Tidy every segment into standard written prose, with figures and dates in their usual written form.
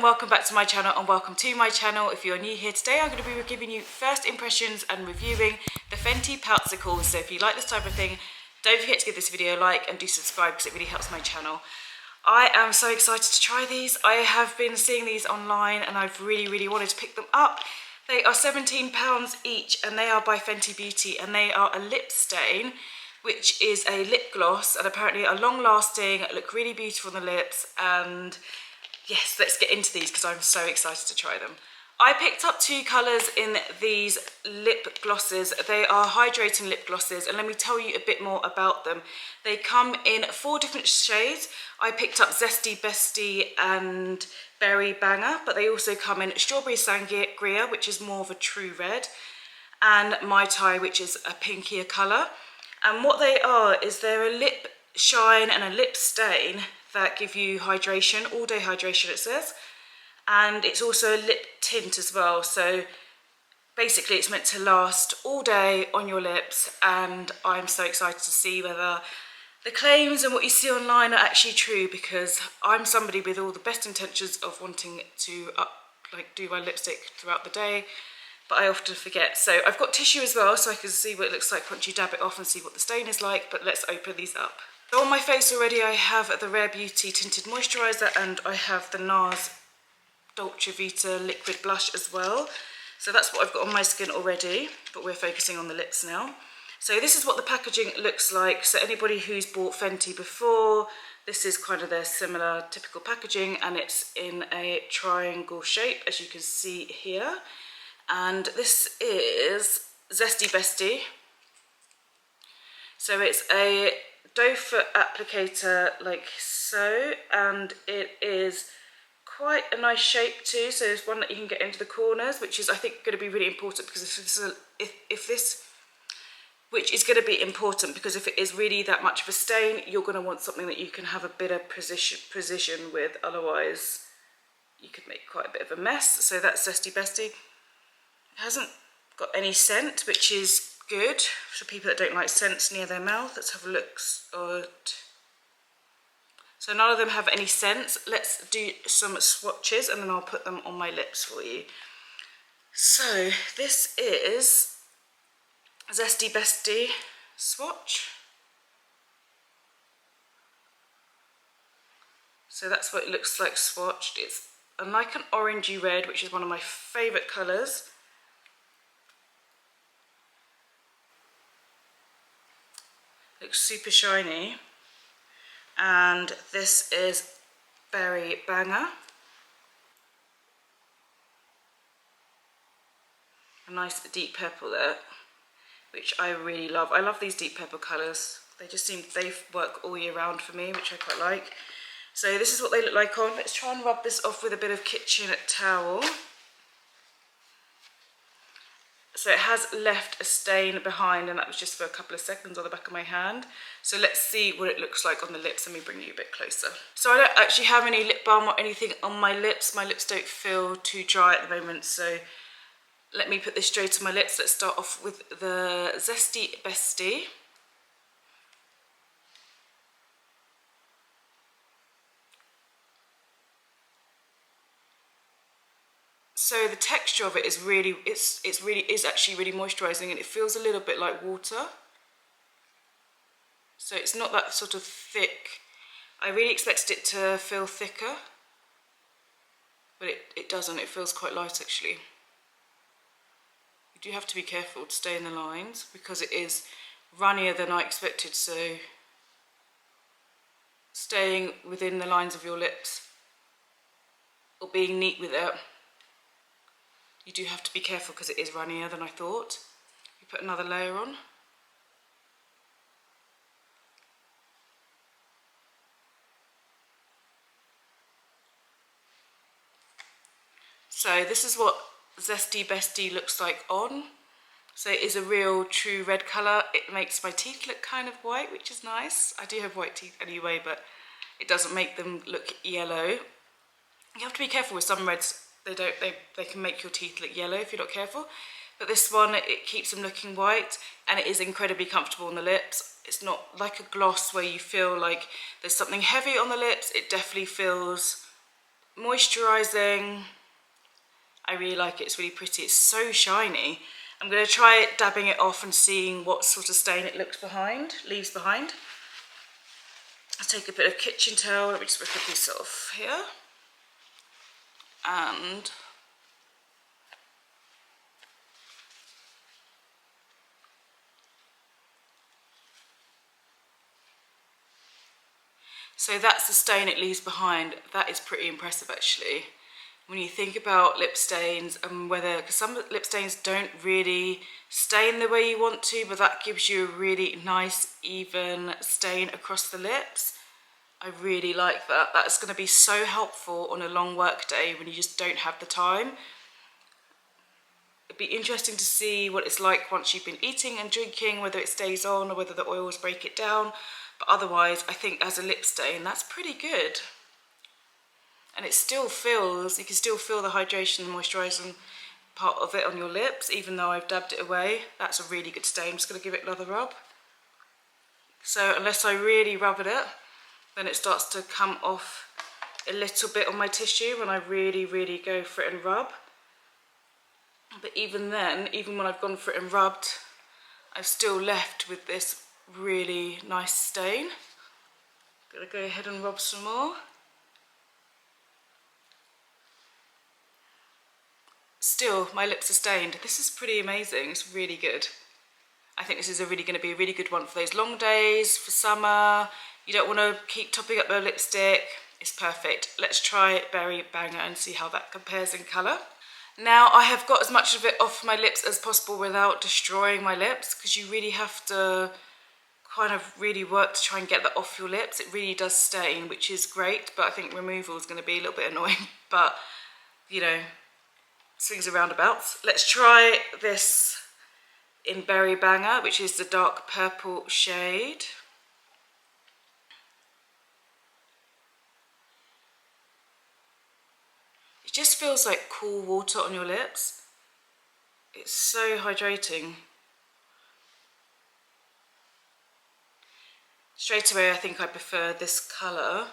and welcome back to my channel, and welcome to my channel. If you're new here today, I'm going to be giving you first impressions and reviewing the Fenty Poutsicle. So if you like this type of thing, don't forget to give this video a like and do subscribe because it really helps my channel. I am so excited to try these. I have been seeing these online and I've really wanted to pick them up. They are £17 each and they are by Fenty Beauty, and they are a lip stain, which is a lip gloss, and apparently are long lasting, look really beautiful on the lips. And yes, let's get into these because I'm so excited to try them. I picked up two colours in these lip glosses. They are hydrating lip glosses, and let me tell you a bit more about them. They come in 4 different shades. I picked up Zesty Bestie and Berry Banger, but they also come in Strawberry Sangria, which is more of a true red, and Mai Tai, which is a pinkier colour. And what they are is they're a lip shine and a lip stain that give you hydration, all day hydration it says, and it's also a lip tint as well. So basically it's meant to last all day on your lips, and I'm so excited to see whether the claims and what you see online are actually true, because I'm somebody with all the best intentions of wanting to do my lipstick throughout the day, but I often forget. So I've got tissue as well so I can see what it looks like once you dab it off and see what the stain is like, but let's open these up. So on my face already I have the Rare Beauty Tinted Moisturiser, and I have the NARS Dolce Vita Liquid Blush as well. So that's what I've got on my skin already, but we're focusing on the lips now. So this is what the packaging looks like. So anybody who's bought Fenty before, this is kind of their similar typical packaging, and it's in a triangle shape as you can see here. And this is Zesty Bestie. So it's a doe foot applicator like so, and it is quite a nice shape too. So there's one that you can get into the corners, which is I think going to be really important, because if it is really that much of a stain, you're going to want something that you can have a bit of precision with, otherwise you could make quite a bit of a mess. So that's Zesty Bestie. It hasn't got any scent, which is good for people that don't like scents near their mouth. Let's have a look. So none of them have any scents. Let's do some swatches and then I'll put them on my lips for you. So this is Zesty Bestie swatch. So that's what it looks like swatched. It's like an orangey red, which is one of my favourite colours. Looks super shiny. And this is Berry Banger. A nice deep purple there, which I really love. I love these deep purple colours. They work all year round for me, which I quite like. So this is what they look like on. Let's try and rub this off with a bit of kitchen towel. So it has left a stain behind, and that was just for a couple of seconds on the back of my hand. So let's see what it looks like on the lips. Let me bring you a bit closer. So I don't actually have any lip balm or anything on my lips. My lips don't feel too dry at the moment, so let me put this straight on my lips. Let's start off with the Zesty Bestie. So the texture of it is really, it's actually really moisturising, and it feels a little bit like water. So it's not that sort of thick. I really expected it to feel thicker, but it doesn't. It feels quite light actually. You do have to be careful to stay in the lines because it is runnier than I expected. So staying within the lines of your lips or being neat with it, you do have to be careful because it is runnier than I thought. You put another layer on. So this is what Zesty Bestie looks like on. So it is a real true red colour. It makes my teeth look kind of white, which is nice. I do have white teeth anyway, but it doesn't make them look yellow. You have to be careful with some reds. They can make your teeth look yellow if you're not careful. But this one, it keeps them looking white, and it is incredibly comfortable on the lips. It's not like a gloss where you feel like there's something heavy on the lips. It definitely feels Moisturising, I really like it, it's really pretty, it's so shiny. I'm going to try dabbing it off and seeing what sort of stain it leaves behind. I'll take a bit of kitchen towel, let me just rip a piece off here. And so that's the stain it leaves behind. That is pretty impressive actually. When you think about lip stains and because some lip stains don't really stain the way you want to, but that gives you a really nice even stain across the lips. I really like that. That's going to be so helpful on a long work day when you just don't have the time. It'd be interesting to see what it's like once you've been eating and drinking, whether it stays on or whether the oils break it down. But otherwise, I think as a lip stain, that's pretty good. And it still feels, you can still feel the hydration and moisturising part of it on your lips, even though I've dabbed it away. That's a really good stain. I'm just going to give it another rub. So unless I really rub it, then it starts to come off a little bit on my tissue when I really, really go for it and rub. But even then, even when I've gone for it and rubbed, I'm still left with this really nice stain. Gonna go ahead and rub some more. Still, my lips are stained. This is pretty amazing, it's really good. I think this is going to be a really good one for those long days, for summer. You don't want to keep topping up your lipstick. It's perfect. Let's try Berry Banger and see how that compares in colour. Now I have got as much of it off my lips as possible without destroying my lips, because you really have to kind of really work to try and get that off your lips. It really does stain, which is great, but I think removal is going to be a little bit annoying, but you know, swings and roundabouts. Let's try this in Berry Banger, which is the dark purple shade. It just feels like cool water on your lips. It's so hydrating. Straight away I think I prefer this colour.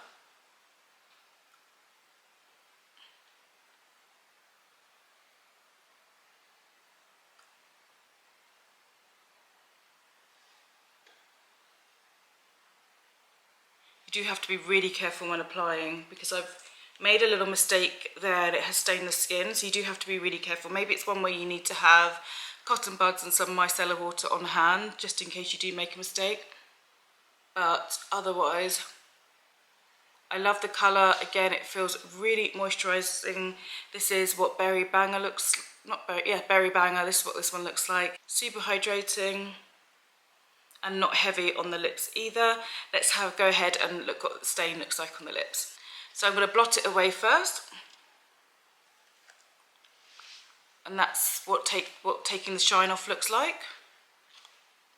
You do have to be really careful when applying, because I've made a little mistake there and it has stained the skin, so you do have to be really careful. Maybe it's one where you need to have cotton buds and some micellar water on hand, just in case you do make a mistake. But otherwise, I love the colour. Again, it feels really moisturising. This is what Berry Banger looks, Berry Banger, this is what this one looks like. Super hydrating and not heavy on the lips either. Let's go ahead and look what the stain looks like on the lips. So I'm going to blot it away first. And that's what taking the shine off looks like.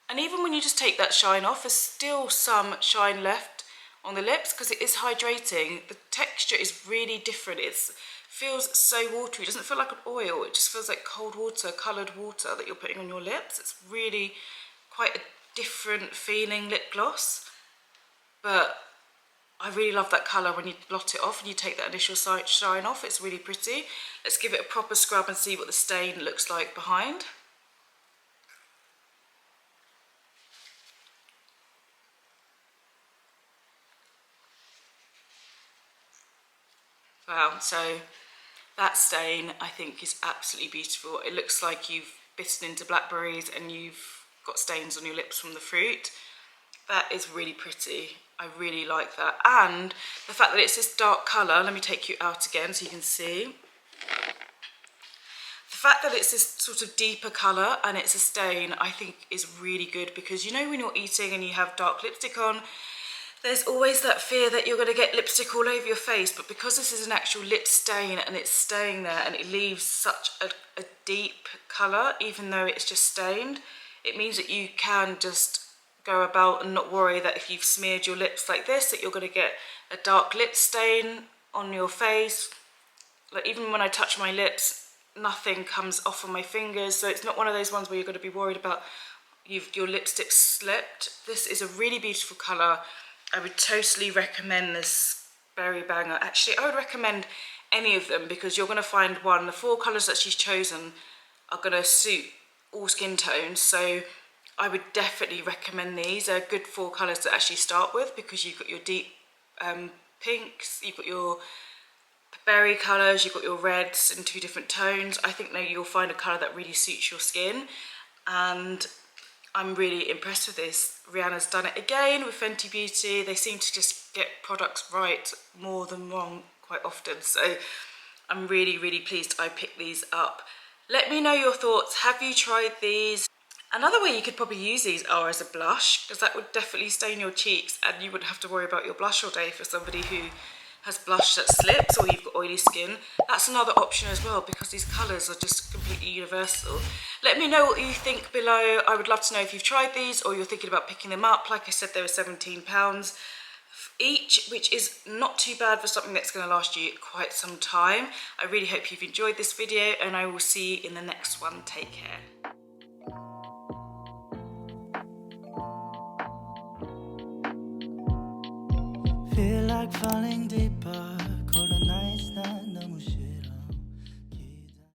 And even when you just take that shine off, there's still some shine left on the lips because it is hydrating. The texture is really different. It feels so watery. It doesn't feel like an oil. It just feels like cold water, coloured water that you're putting on your lips. It's really quite a different feeling lip gloss. But I really love that colour when you blot it off and you take that initial shine off. It's really pretty. Let's give it a proper scrub and see what the stain looks like behind. Wow, so that stain I think is absolutely beautiful. It looks like you've bitten into blackberries and you've got stains on your lips from the fruit. That is really pretty. I really like that. And the fact that it's this dark colour, let me take you out again so you can see. The fact that it's this sort of deeper colour and it's a stain, I think is really good, because you know when you're eating and you have dark lipstick on, there's always that fear that you're going to get lipstick all over your face, but because this is an actual lip stain and it's staying there and it leaves such a deep colour, even though it's just stained, it means that you can just go about and not worry that if you've smeared your lips like this, that you're going to get a dark lip stain on your face. Like even when I touch my lips, nothing comes off on my fingers, so it's not one of those ones where you're going to be worried about your lipstick slipped. This is a really beautiful colour. I would totally recommend this berry banger. Actually, I would recommend any of them because you're going to find one, the 4 colours that she's chosen are going to suit all skin tones. So I would definitely recommend these. They're good 4 colours to actually start with because you've got your deep pinks, you've got your berry colours, you've got your reds in 2 different tones. I think that you'll find a colour that really suits your skin, and I'm really impressed with this. Rihanna's done it again with Fenty Beauty. They seem to just get products right more than wrong quite often. So I'm really, really pleased I picked these up. Let me know your thoughts. Have you tried these? Another way you could probably use these are as a blush, because that would definitely stain your cheeks and you wouldn't have to worry about your blush all day for somebody who has blush that slips or you've got oily skin. That's another option as well because these colours are just completely universal. Let me know what you think below. I would love to know if you've tried these or you're thinking about picking them up. Like I said, they were £17 each, which is not too bad for something that's going to last you quite some time. I really hope you've enjoyed this video and I will see you in the next one. Take care. Feel like falling deep